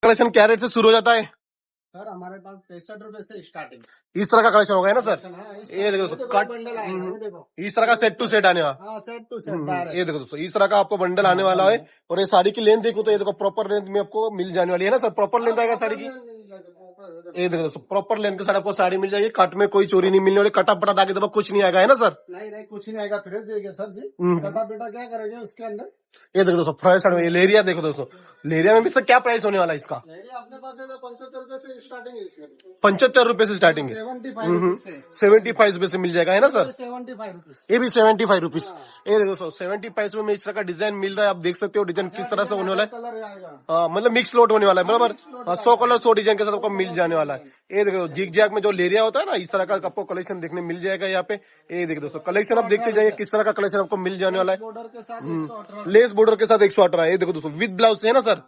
Collection क्या rate से शुरू हो जाता है? सर हमारे पास 65 रुपए से स्टार्टिंग। इस तरह का कलेक्शन होगा ना सर? ये देखो दोस्तों कट बंडल आएगा, ये देखो। इस तरह का सेट टू सेट आने वाला। हाँ सेट टू सेट ये देखो दोस्तों, इस तरह का आपको बंडल आने वाला है। और ये साड़ी की लेंथ देखो तो ये देखो प्रॉपर लेंथ में आपको मिल जाने वाली है ना सर? प्रॉपर लेंथ आएगा साड़ी की। ये देखो दोस्तों, प्रॉपर लेंथ के साथ आपको साड़ी मिल जाएगी। कट में कोई चोरी नहीं मिलने वाली, कटा पटा आगे दबा कुछ नहीं आएगा, है ना सर? नहीं कुछ नहीं आएगा, फ्रेश देंगे सर जी। कटा बेटा क्या करेंगे उसके अंदर। ये देखो दोस्तों फ्रेश साड़ी में लेरिया देखो दोस्तों, लेरिया में भी सर क्या प्राइस होने वाला है इसका? अपने पास 75 रुपए से स्टार्टिंग है इसमें। 75 रुपए से स्टार्टिंग है। 75 रुपए से मिल जाएगा, है ना सर? 75 रुपीज। ये भी 75 रुपीज। ये देखो दोस्तों 75 में इस तरह का डिजाइन मिल रहा है। आप देख सकते हो डिजाइन किस तरह से होने वाला है। कलर आएगा, हाँ मतलब मिक्स लोट होने वाला है, बराबर। 100 कलर 100 डिजाइन के साथ आपको मिल जाने वाला है। ये देखो जिग जैग में जो लेरिया होता है ना, इस तरह का आपको कलेक्शन देखने मिल जाएगा यहाँ पे। ये देखो दोस्तों कलेक्शन आप देखते जाइए किस तरह का कलेक्शन आपको मिल जाने वाला है। बॉर्डर के साथ 118। लेस बॉर्डर के साथ 118 है। ये देखो दोस्तों विद ब्लाउज है ना सर?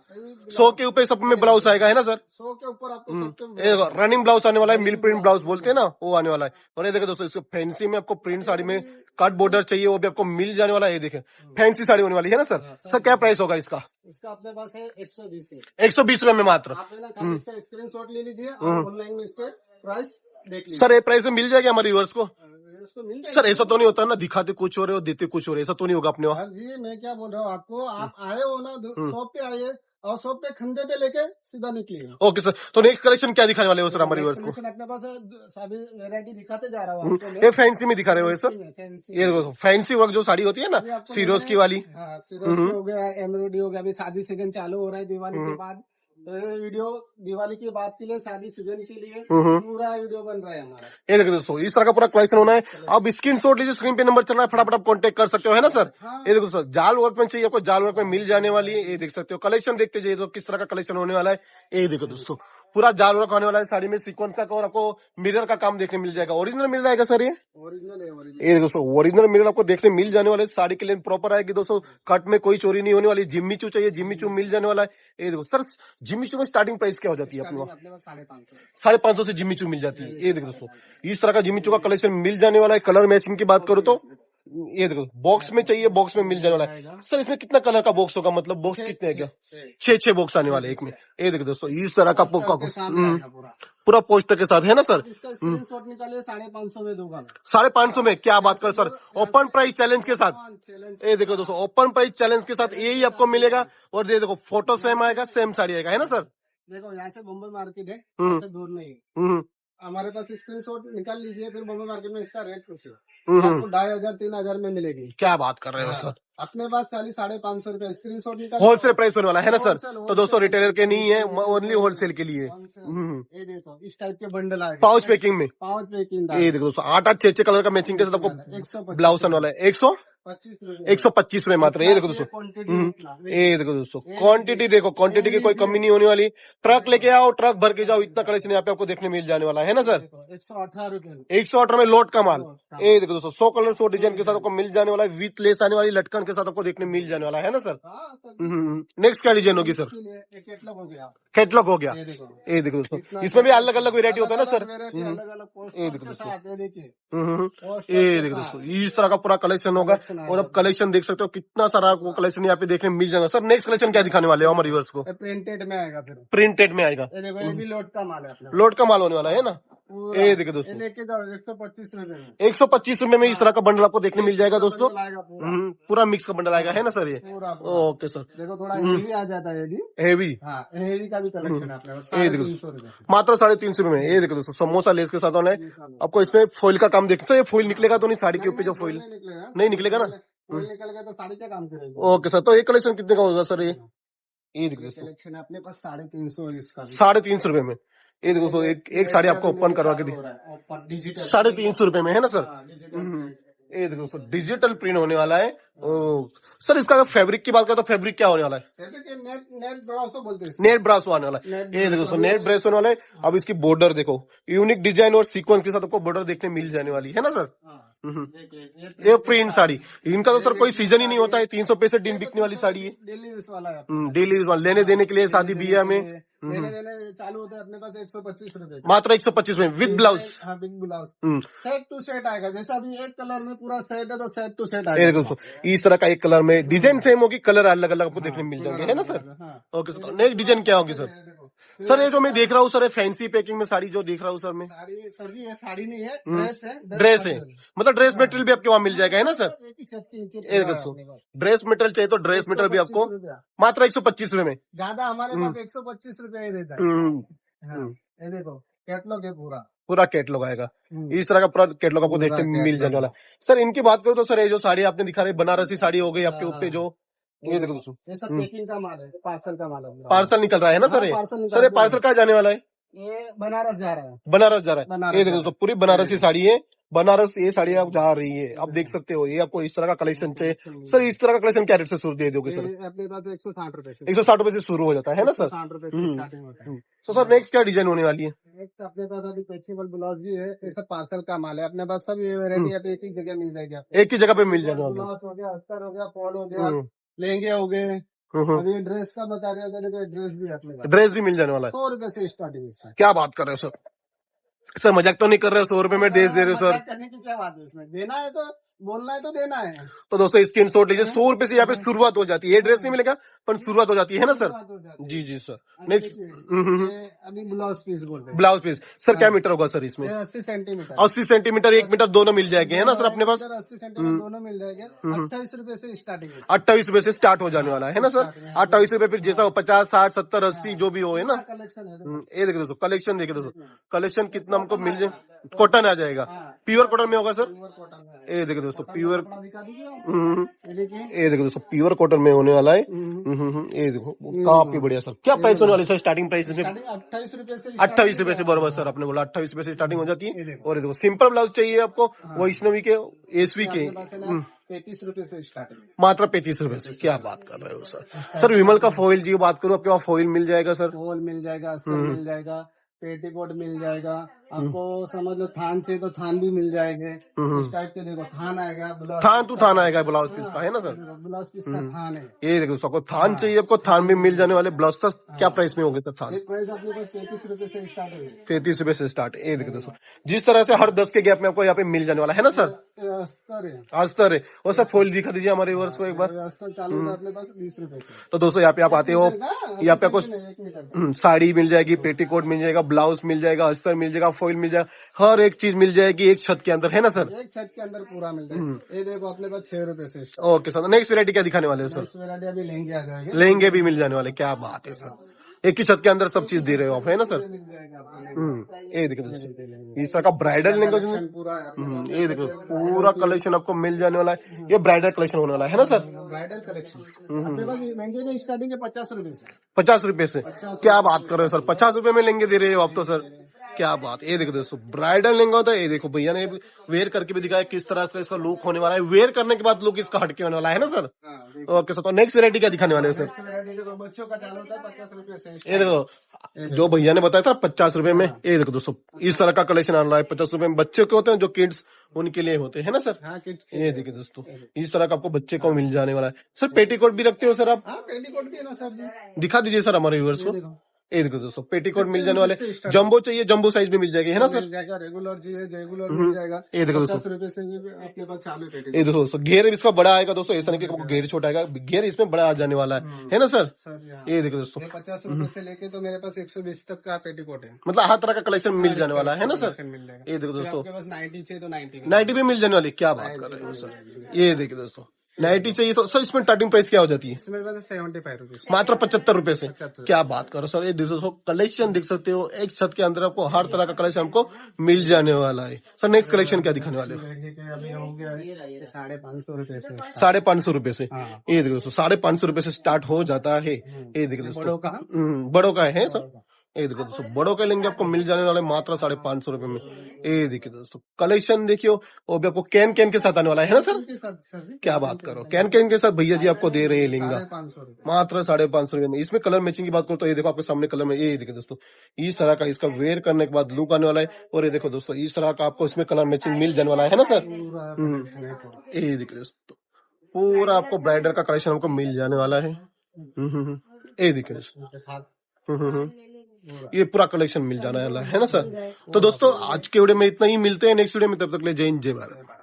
100 के ऊपर सब में ब्लाउज आएगा, है ना सर? 100 के ऊपर आपको रनिंग ब्लाउज आने वाला है, मिल प्रिंट ब्लाउज बोलते हैं ना, वो आने वाला है। और ये देखो दोस्तों इसको फैंसी में आपको प्रिंट साड़ी में कट बॉर्डर चाहिए, वो भी आपको मिल जाने वाला है। ये देखें फैंसी साड़ी होने वाली है ना सर? सर क्या प्राइस होगा इसका? इसका अपने पास है 120। 120 रुपए में मात्र। आप है ना खाली इसका स्क्रीनशॉट ले लीजिए और ऑनलाइन में इसके प्राइस देख लीजिए। सर ये प्राइस में मिल जाएगा हमारे व्यूअर्स को? इसको मिल जाएगा सर ऐसा तो नहीं होता ना, दिखाते कुछ हो रहे हो देते कुछ हो रहे, ऐसा तो नहीं होगा अपने वहाँ? सर जी। मैं क्या बोल रहा हूँ आपको, आप आए हो ना शॉप पे आइए और शॉप पे खंडे पे लेके सीधा निकलिए। ओके सर, तो नेक्स्ट कलेक्शन क्या दिखाने वाले हो सर हमारे व्यूअर्स को? अपने पास सभी वेरायटी दिखाते जा रहा हूँ आपको मैं। ये फैंसी में दिखा रहे हो ये सर? फैंसी ये देखो फैंसी वर्क जो साड़ी होती है ना, सिरोज की वाली। हाँ सिरोज हो गया, एमब्रॉयडरी हो गया। अभी शादी सीजन चालू हो रहा है दिवाली के बाद, तो ये वीडियो दिवाली की बात के लिए, शादी सीजन के लिए पूरा वीडियो बन रहा है हमारा। ये देखो दोस्तों इस तरह का पूरा कलेक्शन होना है। अब स्क्रीनशॉट लीजिए, स्क्रीन पे नंबर चल रहा है, फटाफट आप कांटेक्ट कर सकते हो, है ना सर? ये देखो दोस्तों जाल वर्क में चाहिए आपको, जाल वर्क में मिल जाने वाली है। ये देख सकते हो कलेक्शन देखते जाइए तो किस तरह का कलेक्शन होने वाला है। ये देखो दोस्तों पूरा जाल वर्क होने वाला है साड़ी में, सीक्वेंस का और आपको मिरर का काम देखने मिल जाएगा। ओरिजिनल मिल जाएगा सर ये? ओरिजिनल है, ओरिजिनल। ये दोस्तों ओरिजिनल मिरर आपको देखने मिल जाने वाले। साड़ी की लेंथ प्रॉपर आएगी दोस्तों, कट में कोई चोरी नहीं होने वाली। जिम्मी चू चाहिए जिम्मी चू मिल जाने वाला है। ये देखो सर जिम्मी चू में स्टार्टिंग प्राइस क्या हो जाती है अपने वहाँ? 550 से जिम्मी चू मिल जाती है। ये देखो दोस्तों इस तरह का जिम्मी चू का कलेक्शन मिल जाने वाला है। कलर मैचिंग की बात करो तो ये देखो बॉक्स में चाहिए, बॉक्स में मिल जाने वाला है। सर इसमें कितना कलर का बॉक्स होगा, मतलब बॉक्स कितने है क्या? 6 बॉक्स आने वाले एक में। ये देखो दोस्तों इस तरह का पूरा पोस्टर के साथ, है ना सर? इसका स्क्रीनशॉट निकालिए, 550 में दूंगा। 550 में? क्या बात कर सर, ओपन प्राइस चैलेंज के साथ। ये देखो दोस्तों ओपन प्राइस चैलेंज के साथ यही आपको मिलेगा। और ये देखो फोटो सेम आएगा, सेम साड़ी आएगा, है ना सर? देखो यहाँ से बम्बई मार्केट है, यहाँ से दूर नहीं। हमारे पास स्क्रीनशॉट निकाल लीजिए, फिर बम्बई मार्केट में इसका रेट पूछिए, आपको 2500 3000 में मिलेगी। क्या बात कर रहे हो सर? अपने पास खाली 550 रुपए स्क्रीनशॉट निकाल। होलसेल प्राइस होने वाला है ना सर? तो दोस्तों रिटेलर के नहीं है, ओनली होलसेल के लिए। ये देखो इस टाइप के बंडल आए पाउच पैकिंग में। Pouch packing. ये देखो दोस्तों 8 6 कलर का मैचिंग के साथ आपको ब्लाउज आने वाला है। 125 रुपए मात्र। ये देखो दोस्तों ये देखो दोस्तों क्वांटिटी देखो, क्वांटिटी की कोई कमी नहीं होने वाली। ट्रक लेके आओ, ट्रक भर के जाओ, इतना कलेक्शन यहाँ पे आपको देखने मिल जाने वाला है ना सर? 118 रुपए। 118 में लोट का माल। ये देखो दोस्तों 100 कलर 100 डिजाइन के साथ आपको मिल जाने वाला है। विथ लेस आने वाली लटकन के साथ आपको देखने मिल जाने वाला है ना सर? नेक्स्ट क्या डिजाइन होगी सर? कैटलॉग हो गया। कैटलॉग हो गया। ये देखो दोस्तों इसमें भी अलग अलग वेरायटी होता है ना सर? ये देखो दोस्तों ये देखो दोस्तों इस तरह का पूरा कलेक्शन होगा। और अब कलेक्शन देख सकते हो कितना सारा आपको कलेक्शन यहाँ पे देखने मिल जाएगा। सर नेक्स्ट कलेक्शन क्या दिखाने वाले हो हमारे व्यूअर्स को? प्रिंटेड में आएगा, फिर प्रिंटेड में आएगा। ये देखो ये भी लोट का माल है, लोट का माल होने वाला है ना? ये देखो दोस्तों लेके जाओ 125 रुपए में। 125 रुपए में इस तरह का बंडल आपको देखने मिल जाएगा दोस्तों। पूरा मिक्स का बंडल आएगा, है ना सर? ये ओके सर। देखो थोड़ा हेवी आ जाता है, हेवी। हाँ हेवी का भी कलेक्शन है अपने पास। ये देखो मात्र 350 रुपए में। ये देखो दोस्तों समोसा लेस के साथ होना है आपको। इसमें फॉइल का काम देख सर, ये फॉइल निकलेगा तो नहीं साड़ी के ऊपर? जो फॉइल नहीं निकलेगा ना, निकल गया तो साड़ी क्या काम करेगी। ओके सर, तो ये कलेक्शन कितने का होगा सर? ये देखो कलेक्शन है अपने पास 350 इसका। 350 रुपए में। ये देखो दोस्तों एक साड़ी आपको ओपन करवा के दी 350 रुपए में, है ना सर? ये देखो दोस्तों डिजिटल प्रिंट होने वाला है। सर इसका फैब्रिक की बात करें तो फैब्रिक क्या होने वाला है? नेट ब्रासो बोलते हैं, नेट ब्रासो आने वाला है। ये देखो दोस्तों नेट ब्रासो होने वाला है। अब इसकी बॉर्डर देखो, यूनिक डिजाइन और सीक्वेंस के साथ आपको बॉर्डर देखने मिल जाने वाली है ना सर? ये प्रिंट साड़ी इनका तो सर कोई सीजन ही नहीं होता है। 365 दिन बिकने वाली साड़ी है। डेली यूज वाला है, डेली यूज वाला, लेने देने के लिए, शादी ब्याह में लेने देने चालू होता है अपने पास। 125 रुपए मात्र 125 में विद ब्लाउज। हाँ big blouse set two set आएगा। जैसा अभी एक कलर में पूरा सेट है तो सेट टू सेट आएगा। दोस्तों इस तरह का एक कलर में डिजाइन सेम होगी, कलर अलग अलग आपको देखने मिल जाएंगे, है ना sir? Okay sir, next design क्या होगी सर? सर ये जो मैं देख रहा हूँ सर, फैंसी पैकिंग में साड़ी जो देख रहा हूँ सर मैं, साड़ी सर जी, ये साड़ी नहीं है, ड्रेस है। ड्रेस है, मतलब ड्रेस मटेरियल भी आपके वहाँ मिल जाएगा, है ना सर? एक ही छत के नीचे ये पूरा है देखो, अपने पास। ड्रेस मटेरियल चाहिए तो ड्रेस मटेरियल भी आपको 125 रुपया। मात्र 125 रुपए में। ज्यादा हमारे पास 125 रुपया ही देता है। हम्म, हाँ, ये देखो कैटलॉग है पूरा। पूरा कैटलॉग आएगा, इस तरह का पूरा कैटलॉग आपको पूरा देखते मिल कैटलॉग जाने वाला है। सर इनकी बात करो तो सर, ये जो साड़ी आपने दिखा रहे, बनारसी साड़ी हो गई आपके ऊपर जो, ये देखो दोस्तों, ये सब पैकिंग का माल है, पार्सल का माल है। पार्सल निकल रहा है ना सर? ये पार्सल सर ये पार्सल कहाँ जाने वाला है? ये बनारस जा रहा है। बनारस जा रहा है। बनारस ये देखो जा दोस्तों, पूरी बनारसी साड़ी है, बनारस ये साड़ी आप जा रही है, आप देख सकते हो। ये आपको इस तरह का कलेक्शन चाहिए सर, इस तरह का कलेक्शन क्या रेट से शुरू दे दोगे सर? ये अपने पास 160 रुपए से, 160 रुपए से शुरू हो जाता है ना सर? 160 रुपए से स्टार्टिंग होता है। तो सर नेक्स्ट क्या डिजाइन होने वाली है? एक अपने पास अभी फ्लेक्सिबल ब्लाउज भी है, ये सब पार्सल का माल है अपने पास। सब ये वेरायटी अभी एक ही जगह मिल जाएगी आपको। एक ही जगह पे मिल जाने वाली है। ब्लाउज हो गया, अस्तर हो गया, फॉल हो गया, लहंगे हो गए। अभी ये ड्रेस का बता रहे हो, ड्रेस भी है अपने पास। ड्रेस भी मिल जाने वाला है। 100 रुपए से स्टार्टिंग इसका। क्या बात कर रहे हो सर? सर मजाक तो नहीं कर रहे हो? 100 रुपए में ड्रेस दे रहे हो सर? मजाक करने की क्या बात है इसमें? देना है तो बोलना है तो देना है। तो दोस्तों स्क्रीनशॉट लीजिए, 100 रुपए से यहाँ पे शुरुआत हो जाती है। ये ड्रेस नहीं मिलेगा पर शुरुआत हो जाती है ना सर? बात हो जाती है। जी जी सर। अभी नेक्स्ट देखिए, ये अभी ब्लाउज पीस बोलते हैं। ब्लाउज पीस सर, क्या मीटर होगा सर इसमें? 80 सेंटीमीटर। 80 सेंटीमीटर, 1 मीटर दोनों मिल जाएंगे, है ना सर अपने पास? 80 सेंटीमीटर दोनों मिल जाएंगे। 28 रुपए से स्टार्टिंग है। 28 रुपए से स्टार्ट हो जाने वाला है ना सर? 28 रुपए, फिर जैसा हो 50, 60, 70, 80 जो भी हो, है ना? कलेक्शन है। ये देखिए दोस्तों, कलेक्शन देखिए दोस्तों, कलेक्शन कितना हमको मिल जाए। कॉटन आ जाएगा, प्योर कॉटन में होगा सर? प्योर कॉटन है। ये देखिए दोस्तों, प्योर, कपड़ा दिखा दीजिए आप। ये ये देखिए, देखो दोस्तों, प्योर कॉटन में होने वाला है। ये देखो काफी बढ़िया सर। क्या प्राइस होने वाली सर स्टार्टिंग प्राइस इसमें? स्टार्टिंग 28 रुपए से। 28 रुपए से, बराबर सर आपने बोला 28 रुपए से स्टार्टिंग हो जाती है। और ये देखो सिंपल ब्लाउज चाहिए आपको, वैष्णवी के, एसवी के, 35 रुपए से स्टार्टिंग। मात्र 35 रुपए से। क्या बात कर रहे हो सर? सर विमल का फॉइल जी बात करूँ, आपके वहाँ फॉइल मिल जाएगा सर? फॉल मिल जाएगा, अस्तर मिल जाएगा, पेटीकोट मिल जाएगा। आपको समझ लो थान से तो थान भी मिल जाएंगे। इस टाइप के देखो थान आएगा, ब्लाउज थान टू थान आएगा ब्लाउज पीस का, है ना सर? ब्लाउज पीस का थान है। ये देखो सबको थान चाहिए, आपको थान भी मिल जाने वाले। ब्लाउज का क्या प्राइस में होंगे सर थान? एक प्राइस अपने पास 33 रुपए से स्टार्ट है। 33 रुपए से स्टार्ट। ये देखो दोस्तों, जिस तरह से हर 10 के गैप में आपको यहाँ पे मिल जाने वाला है ना सर? अस्तर है। अस्तर है। और सर फॉइल दिखा दीजिए हमारे व्यूअर्स को एक बार। अस्तर चालू होगा अपने पास 20 रुपए से। तो दोस्तों यहाँ पे आप आते हो, यहाँ पे आपको 1 मीटर साड़ी मिल जाएगी, पेटीकोट मिल जाएगा, ब्लाउज मिल जाएगा, अस्तर मिल जाएगा, फॉइल मिल जाएगा, हर एक चीज मिल जाएगी एक छत के अंदर, है ना सर? एक छत के अंदर पूरा मिल जाएगा। ये देखो अपने पास 6 रुपए से start. Okay sir, next variety क्या दिखाने वाले हो सर? नेक्स्ट वैरायटी अभी लहंगे आ जाएंगे। लहंगे भी मिल जाने वाले। क्या बात है सर, एक ही छत के अंदर सब चीज दे रहे हो आप, है ना सर? मिल जाएगा आपको। ये देखो दोस्तों, इस तरह का ब्राइडल लहंगा जो, पूरा है अपने पास। ये देखो पूरा कलेक्शन आपको मिल जाने वाला है। ये ब्राइडल कलेक्शन होने वाला है ना सर? ब्राइडल कलेक्शन अपने पास महंगे में स्टार्टिंग है 50 रुपए से। 50 रुपए से। क्या बात कर रहे हो सर, 50 रुपए में लहंगे दे रहे हो आप तो सर? क्या बात। ये देखो दोस्तों, ब्राइडल लहंगा होता है। ये देखो भैया ने वेयर करके भी दिखाया किस तरह से इसका लुक होने वाला है। वेयर करने के बाद लुक इसका हटके होने वाला है ना सर? ओके सर, तो नेक्स्ट वेरायटी क्या दिखाने वाले हो सर? बच्चों का चालू होता है 50 रुपए से। ये देखो जो भैया ने बताया था 50 रुपए में। ये देखो दोस्तों, इस तरह का कलेक्शन आ रहा है 50 रुपए में। बच्चे के होते हैं जो किड्स, उनके लिए होते हैं ना सर? हाँ, ये देखिए दोस्तों, इस तरह का आपको बच्चे को मिल जाने वाला है। सर पेटीकोट भी रखते हो सर आप? हाँ, पेटीकोट भी है ना सर जी। दिखा दीजिए सर हमारे व्यूअर्स को। ये देखो दोस्तों, पेटीकोट मिल जाने वाले। जंबो चाहिए, जंबो साइज भी मिल जाएगी, है ना सर? मिल जाएगा, रेगुलर चाहिए रेगुलर मिल जाएगा। ये देखो दोस्तों, 50 रुपए से अपने पास चालू पेटीकोट। ये देखो दोस्तों, घेर इसका बड़ा आएगा दोस्तों, ऐसा नहीं कि आपको घेर छोटा आएगा, घेर इसमें बड़ा आ जाने वाला है ना सर? सर ये देखो दोस्तों, 50 रुपए से लेके तो मेरे पास 120 तक का पेटीकोट है। मतलब हर तरह का कलेक्शन मिल जाने वाला है ना सर? मिल जाएगा। ये देखो दोस्तों, आपके पास 90 चाहिए तो 90 नाइटी भी मिल जाने वाली। क्या बात कर रहे हो सर? ये देखिए दोस्तों, नाइटी चाहिए तो सर इसमें स्टार्टिंग प्राइस क्या हो जाती है? इसमें बस 75 रुपीज, मात्र 75 रुपए से। 75। क्या बात करो सर, ये दोस्तों कलेक्शन देख सकते हो, एक छत के अंदर आपको हर तरह का कलेक्शन आपको मिल जाने वाला है। सर नेक्स्ट कलेक्शन क्या दिखाने वाले हो? अभी हो गया 550 रुपए से। 550 रुपए से। हाँ। ये देखो दोस्तों, 550 रुपए से स्टार्ट हो जाता है। ये देखो दोस्तों, बड़ों का बड़ों का है सर। ये देखो दोस्तों, बड़ों के लेंगे आपको मिल जाने वाले मात्र 550 रुपए में। ये देखिए दोस्तों, कलेक्शन देखियो, वो भी आपको कैन कैन के साथ आने वाला है ना सर? क्या बात करो, कैन कैन के साथ भैया जी आपको दे रहे हैं लहंगा 550 रुपए मात्र 550 रुपए में। इसमें कलर मैचिंग की बात करो तो ये देखो आपके सामने कलर में, ये देखिए दोस्तों, इस तरह का इसका वेयर करने के बाद लुक आने वाला है। और ये देखो दोस्तों, इस तरह का आपको इसमें कलर मैचिंग मिल जाने वाला है ना सर? ये देखिए दोस्तों, पूरा आपको ब्राइडल का कलेक्शन आपको मिल जाने वाला है। ये देखिए दोस्तों, ये पूरा कलेक्शन मिल जाना है ना सर? तो दोस्तों आज के वीडियो में इतना ही, मिलते हैं नेक्स्ट वीडियो में, तब तक ले जय हिंद जय भारत।